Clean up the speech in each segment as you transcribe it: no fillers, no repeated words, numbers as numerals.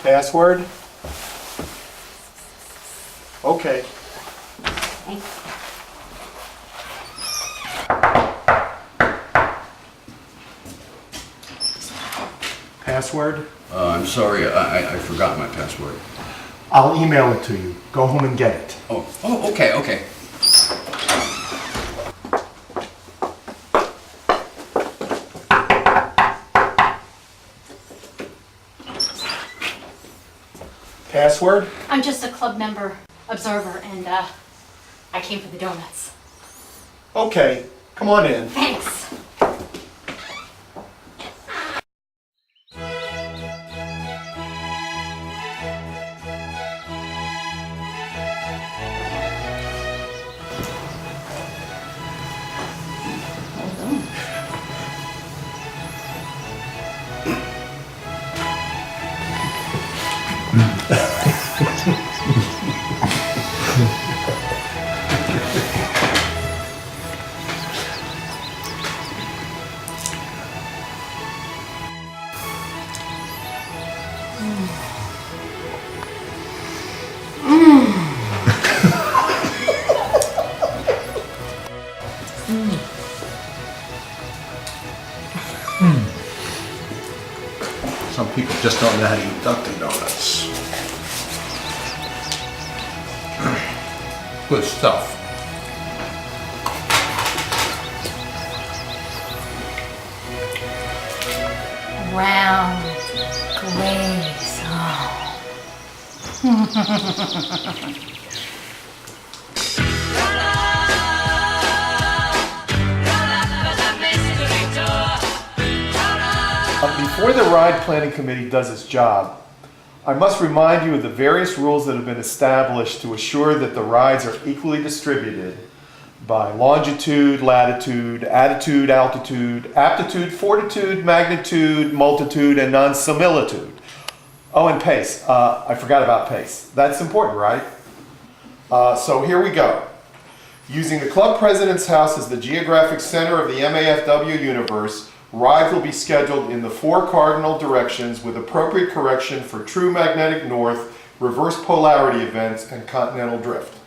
Password? Okay. Password? I'm sorry, I forgot my password. I'll email it to you. Go home and get it. Oh, okay. Password? I'm just a club member observer, and I came for the donuts. Okay, come on in. Thanks. Some people just don't know how to eat Dunkin' Donuts. Good stuff. Round glaze. Oh. Before the ride planning committee does its job, I must remind you of the various rules that have been established to assure that the rides are equally distributed by longitude, latitude, attitude, altitude, aptitude, fortitude, magnitude, multitude, and non-similitude. Oh, and pace. I forgot about pace. That's important, right? So here we go. Using the club president's house as the geographic center of the MAFW universe, rides will be scheduled in the 4 cardinal directions with appropriate correction for true magnetic north, reverse polarity events, and continental drift.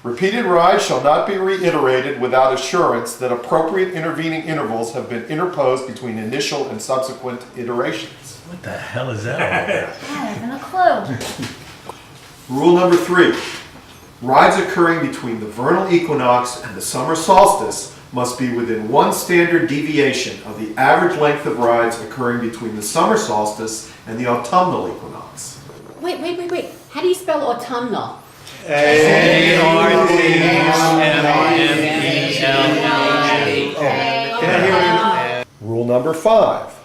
Repeated rides shall not be reiterated without assurance that appropriate intervening intervals have been interposed between initial and subsequent iterations. What the hell is that all about? I haven't a clue. Rule number 3. Rides occurring between the vernal equinox and the summer solstice must be within 1 standard deviation of the average length of rides occurring between the summer solstice and the autumnal equinox. Wait. How do you spell autumnal? Rule number 5.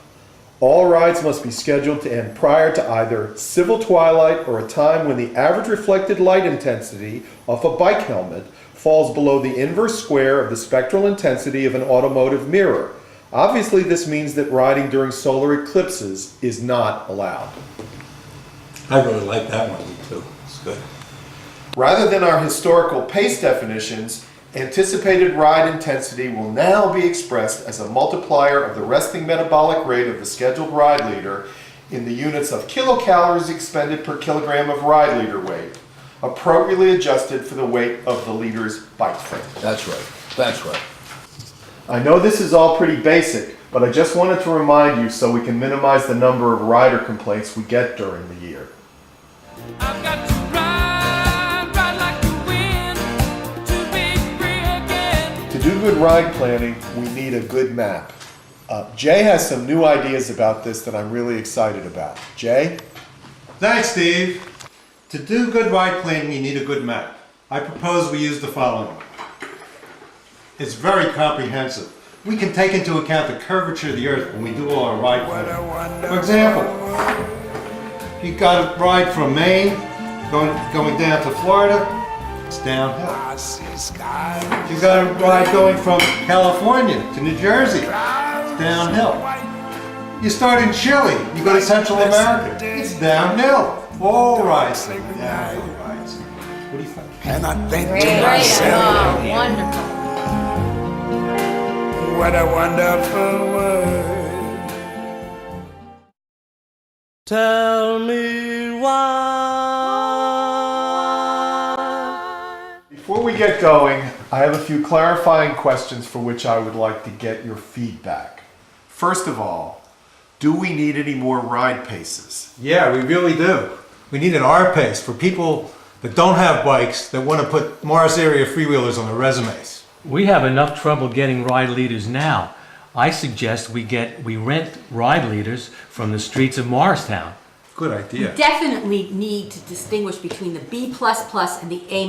All rides must be scheduled to end prior to either civil twilight or a time when the average reflected light intensity off a bike helmet falls below the inverse square of the spectral intensity of an automotive mirror. Obviously, this means that riding during solar eclipses is not allowed. I really like that one too. It's good. Rather than our historical pace definitions, anticipated ride intensity will now be expressed as a multiplier of the resting metabolic rate of the scheduled ride leader in the units of kilocalories expended per kilogram of ride leader weight, appropriately adjusted for the weight of the leader's bike frame. That's right. I know this is all pretty basic, but I just wanted to remind you so we can minimize the number of rider complaints we get during the year. I've got to ride like the wind, to be free again. To do good ride planning, we need a good map. Jay has some new ideas about this that I'm really excited about. Jay? Thanks, Steve. To do good ride planning, you need a good map. I propose we use the following. It's very comprehensive. We can take into account the curvature of the earth when we do all our ride planning. For example, you got a ride from Maine, going down to Florida, it's downhill. You got a ride going from California to New Jersey, it's downhill. You start in Chile, you go to Central America, it's downhill. All rides are downhill rides. What do you think? And I think to Great. myself, Oh, wonderful. what a wonderful world. Tell me why. Before we get going, I have a few clarifying questions for which I would like to get your feedback. First of all, do we need any more ride paces? Yeah, we really do. We need an R pace for people that don't have bikes that want to put Morris area freewheelers on their resumes. We have enough trouble getting ride leaders now. I suggest we rent ride leaders from the streets of Morristown. Good We idea. definitely need to distinguish between the B++ and the A-.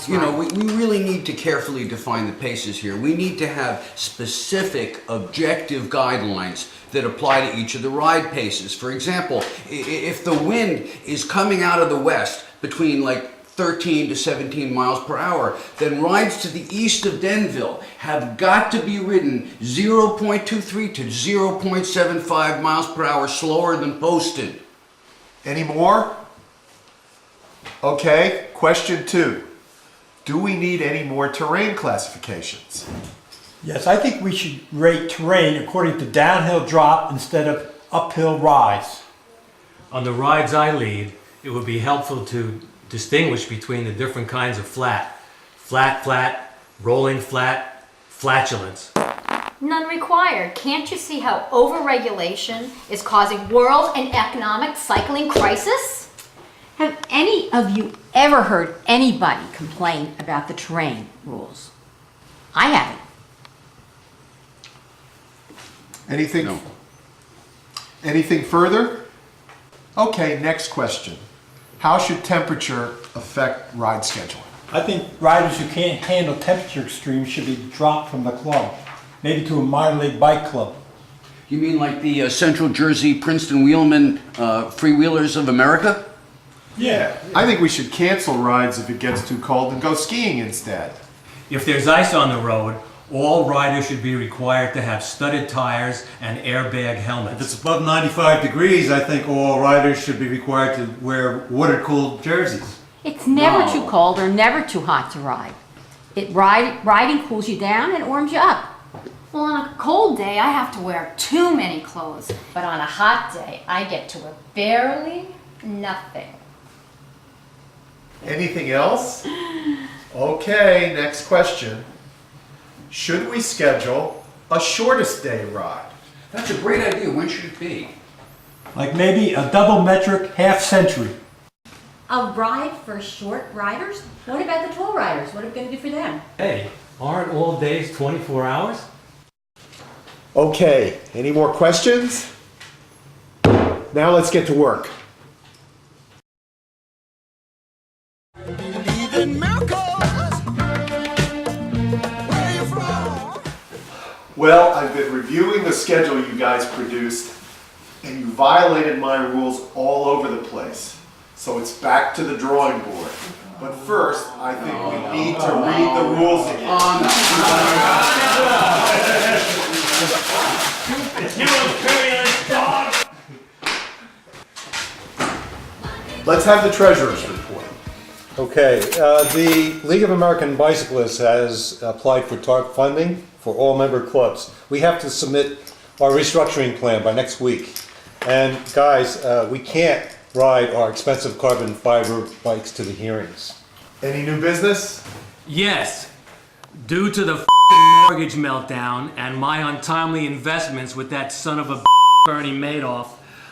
You know, we really need to carefully define the paces here. We need to have specific, objective guidelines that apply to each of the ride paces. For example, if the wind is coming out of the west between like 13 to 17 miles per hour, then rides to the east of Denville have got to be ridden 0.23 to 0.75 miles per hour slower than posted. Any more? Okay, question 2. Do we need any more terrain classifications? Yes, I think we should rate terrain according to downhill drop instead of uphill rise. On the rides I lead, it would be helpful to distinguish between the different kinds of flat, rolling flat, flatulence. None required. Can't you see how overregulation is causing world and economic cycling crisis? Have any of you ever heard anybody complain about the terrain rules? I haven't. Anything? No. Anything further? Okay, next question. How should temperature affect ride scheduling? I think riders who can't handle temperature extremes should be dropped from the club, maybe to a minor league bike club. You mean like the Central Jersey Princeton Wheelman Freewheelers of America? Yeah. I think we should cancel rides if it gets too cold and go skiing instead. If there's ice on the road, all riders should be required to have studded tires and airbag If helmets. it's above 95 degrees, I think all riders should be required to wear water-cooled jerseys. It's never No. too cold or never too hot to ride. Riding cools you down and warms you up. Well, on a cold day, I have to wear too many clothes. But on a hot day, I get to wear barely nothing. Anything else? Okay, next question. Should we schedule a shortest day ride? That's a great idea. When should it be? Like maybe a double metric half century. A ride for short riders? What about the tall riders? What are we going to do for them? Hey, aren't all days 24 hours? Okay, any more questions? Now let's get to work. Well, I've been reviewing the schedule you guys produced, and you violated my rules all over the place. So it's back to the drawing board. But first, I think we need to read the rules again. Let's have the treasurer's report. Okay, the League of American Bicyclists has applied for TARP funding for all member clubs. We have to submit our restructuring plan by next week. And guys, we can't ride our expensive carbon fiber bikes to the hearings. Any new business? Yes. Due to the mortgage meltdown and my untimely investments with that son of a Bernie Madoff,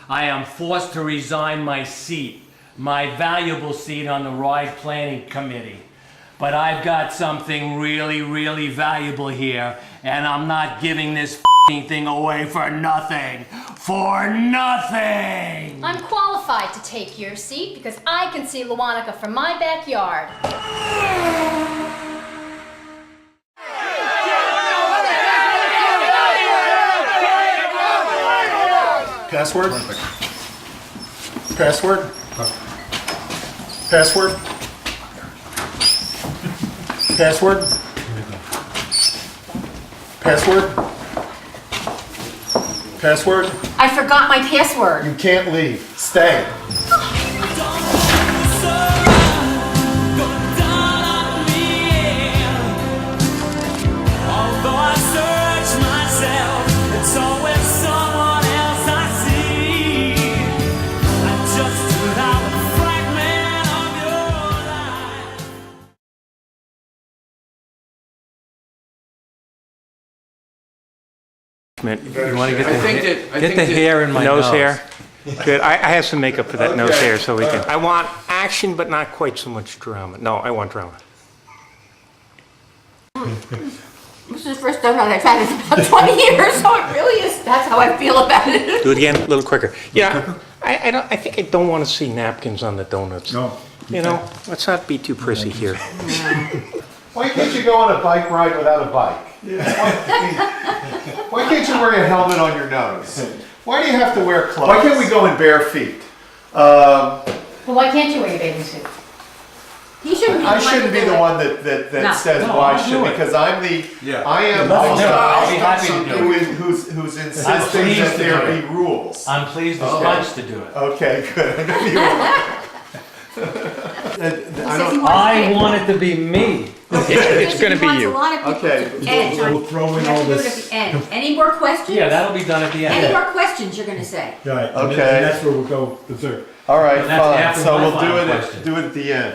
I am forced to resign my seat, my valuable seat on the ride planning committee. But I've got something really, really valuable here, and I'm not giving this thing away for nothing. For nothing! I'm qualified to take your seat because I can see Luanica from my backyard. Password? Password? Password? Password? Password? Password? I forgot my password. You can't leave. Stay. punishment. You want to get I think Get the hair in my nose nose. hair? Good. I have some makeup for that nose hair, so we can. I want action, but not quite so much drama. No, I want drama. This is the first time I've had it in about 20 years, so it really is, that's how I feel about it. Do it again, a little quicker. Yeah, I think I don't want to see napkins on the donuts. No. You know, let's not be too prissy here. Why can't you go on a bike ride without a bike? Why can't you wear a helmet on your nose? Why do you have to wear clothes? Why can't we go in bare feet? Well, why can't you wear your bathing suit? He shouldn't be. I shouldn't be the one that No. says No, why I'll should, do it. because I am the I'll be guy happy to do it. who's insisting pleased that to there do it. be rules. I'm pleased as punch to do it. Okay, good. I know you are. I want it to be me. It's gonna be you. Okay. Ed, John, We'll throw in you have all to do it this. at the end. Any more questions? Yeah, that'll be done at the Any end. more questions you're gonna say? Right, and Okay. that's where we'll go berserk. All right, Well, that's fine. after So my we'll do final it. question. Do it at the end.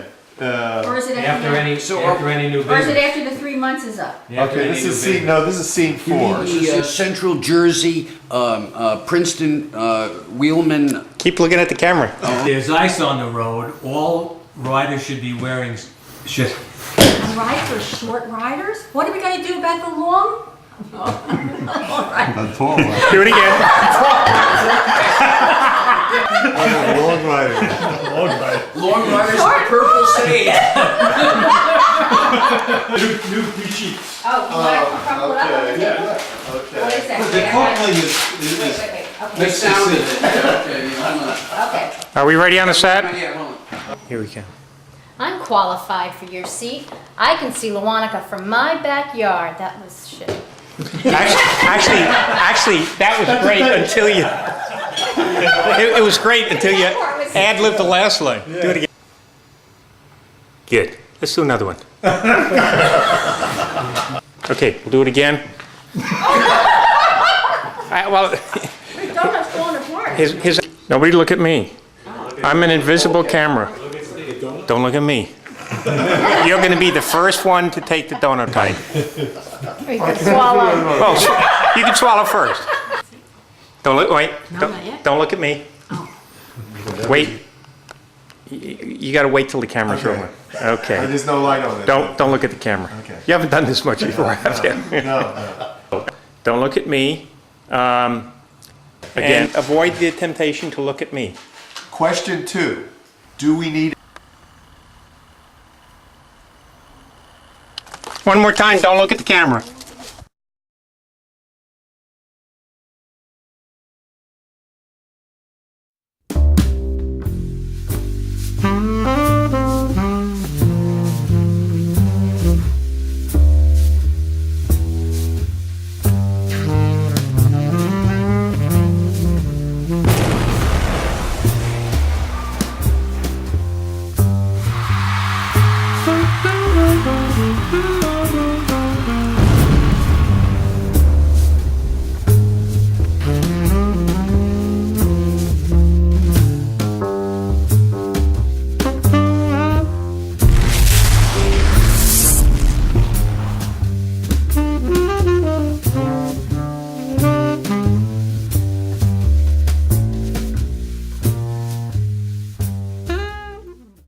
Or is it at After the end? any new Or is it business. after the 3 months is up? After Okay, any this new is scene. business. No, this is scene 4. The Central Jersey, Princeton, Wheelman. Keep looking at the camera. There's ice on the road. All riders should be wearing should. Rides for short riders? What are we gonna do about the long? All right. Do it again. Long rider. Long riders in purple sage. New sheets. Oh, you want to crumple it up? Okay. Okay. What Okay. is that? The Wait, I coupling gotta- is, Wait, okay. The sound of it. Okay, hold on. Okay. Are we ready on the set? Yeah, hold on. Here we go. I'm qualified for your seat. I can see Lewanika from my backyard. That was shit. Actually, that was great until you. It was great until you ad-libbed the last line. Do it again. Good. Let's do another one. Okay, we'll do it again. Well, Wait, donuts falling apart. nobody look at me. I'm an invisible camera. Don't look at me. You're going to be the first one to take the donut type. Or you can swallow. Oh, you can swallow first. Don't look. Wait. No, not yet. Don't look at me. Wait. You got to wait till the camera's rolling. Okay. There's no light on it. Don't look at the camera. Okay. You haven't done this much before, have you? No. Don't look at me. Again, avoid the temptation to look at me. Question 2. Do we need? One more time. Don't look at the camera.